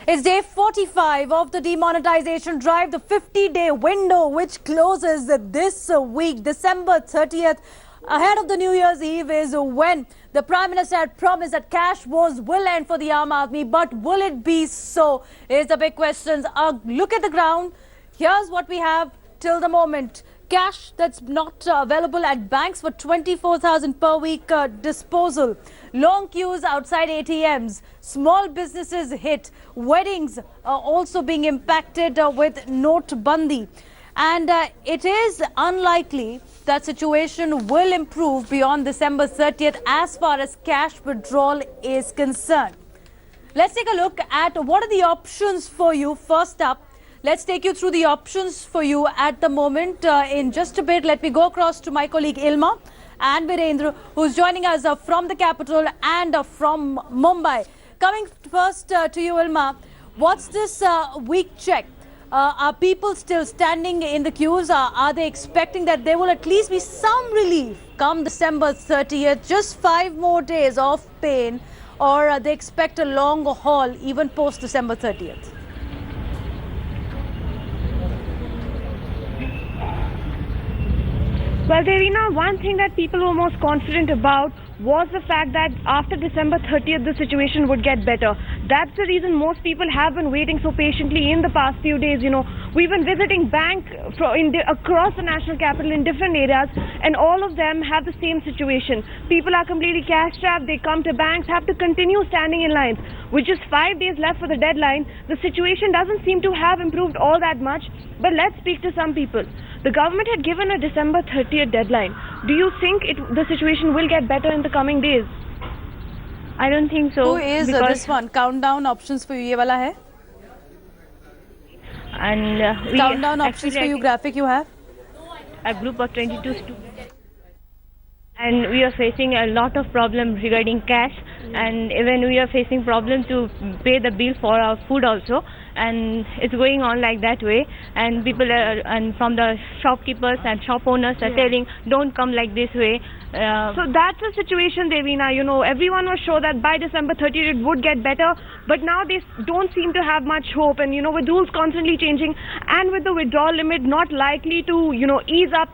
It's day 45 of the demonetization drive, the 50-day window which closes this week, December 30th. Ahead of the New Year's Eve is when the Prime Minister had promised that cash wars will end for the Aam Aadmi. But will it be so? Is the big question. Look at the ground. Here's what we have till the moment. Cash that's not available at banks for 24,000 per week disposal. Long queues outside ATMs. Small businesses hit. Weddings also being impacted with Notbandi. And it is unlikely that situation will improve beyond December 30th as far as cash withdrawal is concerned. Let's take a look at what are the options for you. First up, let's take you through the options for you at the moment. In just a bit, let me go across to my colleague Ilma and Virendra, who's joining us from the capital and from Mumbai. Coming first to you, Ilma, what's this week check? Are people still standing in the queues? Are they expecting that there will at least be some relief come December 30th? Just 5 more days of pain, or they expect a long haul even post December 30th? Well, Devina, one thing that people were most confident about was the fact that after December 30th, the situation would get better. That's the reason most people have been waiting so patiently in the past few days. You know, we've been visiting banks across the national capital in different areas, and all of them have the same situation. People are completely cash-strapped. They come to banks, have to continue standing in lines. With just 5 days left for the deadline, the situation doesn't seem to have improved all that much. But let's speak to some people. The government had given a December 30th deadline. Do you think the situation will get better in the coming days? I don't think so. Who is this one? Countdown options for you, ye wala hai? And countdown options for you graphic you have? A group of 22 students. And we are facing a lot of problems regarding cash, and even we are facing problem to pay the bill for our food also. And it's going on like that way, and people are, and from the shopkeepers and shop owners are telling, don't come like this way. So that's the situation, Devina. You know, everyone was sure that by December 30th it would get better, but now they don't seem to have much hope. And, you know, with rules constantly changing and with the withdrawal limit not likely to, you know, ease up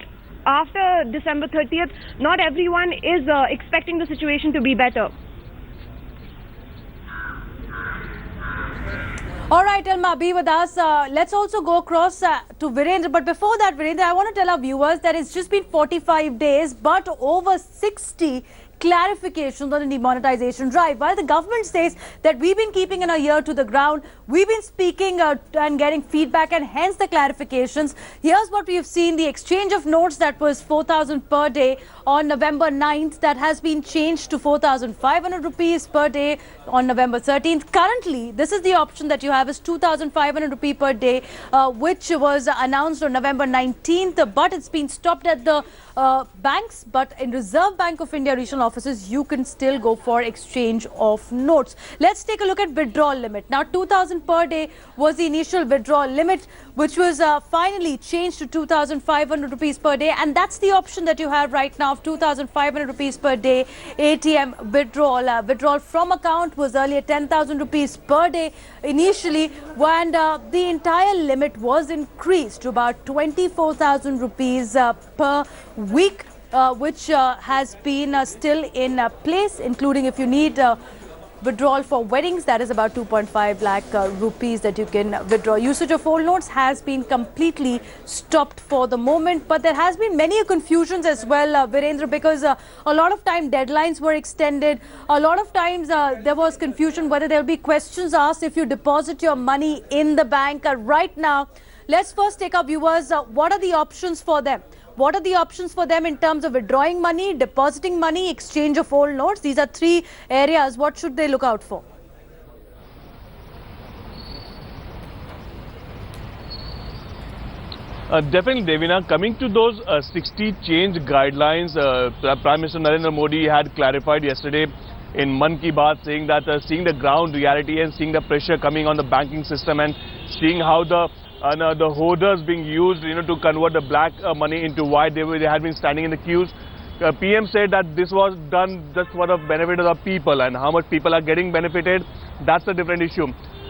after December 30th, not everyone is expecting the situation to be better. All right, Ilma, be with us. Let's also go across to Virendra. But before that, Virendra, I want to tell our viewers that it's just been 45 days, but over 60 clarifications on the demonetization drive. While the government says that we've been keeping an ear to the ground, we've been speaking and getting feedback, and hence the clarifications. Here's what we have seen. The exchange of notes that was 4,000 per day on November 9th, that has been changed to 4,500 rupees per day on November 13th. Currently, this is the option that you have is 2,500 rupees per day, which was announced on November 19th, but it's been stopped at the banks. But in Reserve Bank of India regional offices, you can still go for exchange of notes. Let's take a look at withdrawal limit. Now, 2,000 per day was the initial withdrawal limit, which was finally changed to 2,500 rupees per day. And that's the option that you have right now of 2,500 rupees per day ATM withdrawal. Withdrawal from account was earlier 10,000 rupees per day initially, when the entire limit was increased to about 24,000 rupees per week, which has been still in place, including if you need withdrawal for weddings, that is about 2.5 lakh rupees that you can withdraw. Usage of old notes has been completely stopped for the moment, but there has been many confusions as well, Virendra, because a lot of time deadlines were extended. A lot of times there was confusion whether there will be questions asked if you deposit your money in the bank. Right now, let's first take our viewers. What are the options for them? What are the options for them in terms of withdrawing money, depositing money, exchange of old notes? These are 3 areas. What should they look out for? Definitely, Devina. Coming to those 60 change guidelines, Prime Minister Narendra Modi had clarified yesterday in Mann Ki Baat, saying that seeing the ground reality and seeing the pressure coming on the banking system and seeing how the hoarders being used, to convert the black money into white. They had been standing in the queues. PM said that this was done just for the benefit of the people, and how much people are getting benefited, that's a different issue.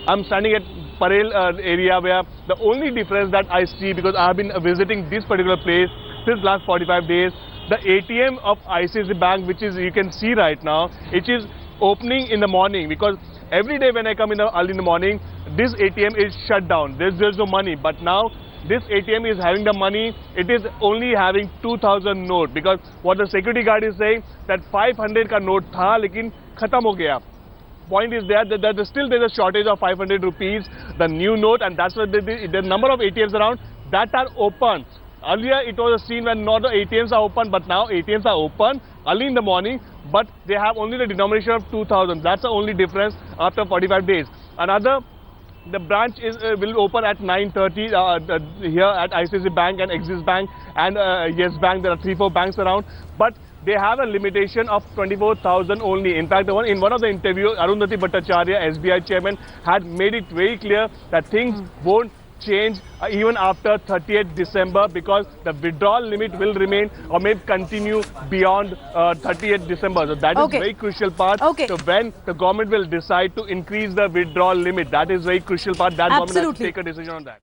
I'm standing at Parel area where the only difference that I see, because I have been visiting this particular place since last 45 days, the ATM of ICICI Bank, which is you can see right now, it is opening in the morning, because every day when I come in early in the morning, this ATM is shut down. There's no money. But now this ATM is having the money. It is only having 2,000 note, because what the security guard is saying that 500 ka note tha, lekin khatam ho gaya. Point is there that there's a shortage of 500 rupees, the new note, and that's why the number of ATMs around that are open. Earlier it was a scene when not the ATMs are open, but now ATMs are open early in the morning, but they have only the denomination of 2,000. That's the only difference after 45 days. Another, the branch will open at 9:30 here at ICICI Bank and Axis Bank and Yes Bank. There are 3-4 banks around, but they have a limitation of 24,000 only. In fact, in one of the interviews, Arundhati Bhattacharya, SBI chairman, had made it very clear that things won't change even after 30th December, because the withdrawal limit will remain or may continue beyond 30th December. So that is very crucial part. So when the government will decide to increase the withdrawal limit, that is very crucial part. That government has to take a decision on that.